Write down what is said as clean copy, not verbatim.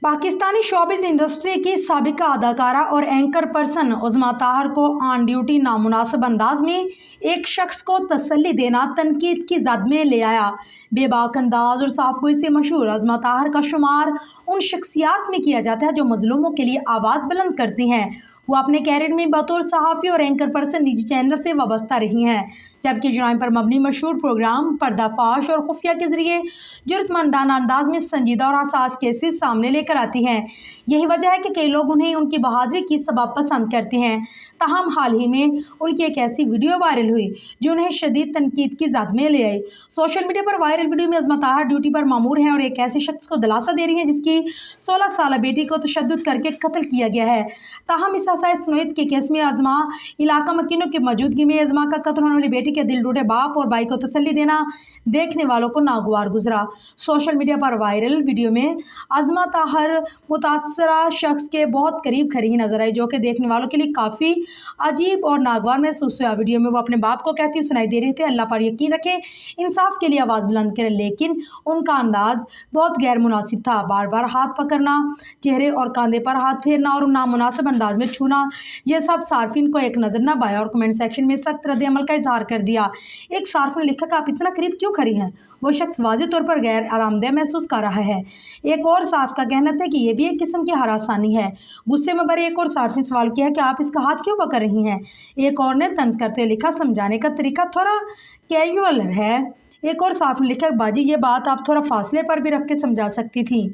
Pakistani showbiz industry की साबिका अदाकारा और एंकर पर्सन उज़्मा ताहर को ऑन ड्यूटी नामुनासिब अंदाज में एक शख्स को तसल्ली देना तनकीद की जद में ले आया। बेबाक अंदाज और साफगोई से मशहूर उज़्मा ताहर का शुमार उन शख्सियात में किया जाता है जो मजलूमों के लिए आवाज़ बुलंद करती हैं। वो अपने कैरियर में बतौर सहाफ़ी और एंकर पर्सन निजी चैनल से वाबस्ता रही हैं, जबकि जुराइम पर मबनी मशहूर प्रोग्राम पर्दाफाश और खुफिया के ज़रिए जुर्मंदाना अंदाज में संजीदा और हसास केसेस सामने लेकर आती हैं। यही वजह है कि कई लोग उन्हें उनकी बहादुरी की सबब पसंद करते हैं। ताहम हाल ही में उनकी एक ऐसी वीडियो वायरल हुई जो उन्हें शदीद तनकीद की जद में ले आई। सोशल मीडिया पर वायरल वीडियो में उज़्मा ताहर ड्यूटी पर मामूर हैं और एक ऐसे शख्स को दिलासा दे रही हैं जिसकी 16 साल बेटी को तशद्दुद करके कत्ल किया गया है। ताहम इस सुनैत के केस में उज़्मा इलाका मकीनों की मौजूदगी में उज़्मा का कत्ल होने वाली बेटी के दिल टूटे बाप और भाई को तसल्ली देना देखने वालों को नागवार गुजरा। सोशल मीडिया पर वायरल वीडियो में उज़्मा ताहर मुतासरा शख्स के बहुत करीब खड़ी नजर आई, जो कि देखने वालों के लिए काफ़ी अजीब और नागवार महसूस हुआ। वीडियो में वो अपने बाप को कहती सुनाई दे रही थी, अल्लाह पर यकीन रखें, इंसाफ के लिए आवाज़ बुलंद करें, लेकिन उनका अंदाज बहुत गैर मुनासिब था। बार बार हाथ पकड़ना, चेहरे और कंधे पर हाथ फेरना और नामुनासिब अंदाज में छूना, यह सब सार्फिन को एक नज़र न पाया और कमेंट सेक्शन में सख्त रद्द अमल का इजहार कर दिया। एक सार्फ ने लिखा कि आप इतना करीब क्यों खड़ी हैं? वो शख्स वाज़ेह तौर पर गैर आरामदेह महसूस कर रहा है। एक और सार्फ का कहना था कि यह भी एक किस्म की हरासानी है। गुस्से में भरे एक और सार्फ ने सवाल किया कि आप इसका हाथ क्यों पकड़ रही हैं? एक और ने तंज करते हुए लिखा, समझाने का तरीका थोड़ा कैजुअल है। एक और सार्फ ने लिखा, बाजी ये बात आप थोड़ा फासले पर भी रख के समझा सकती थी।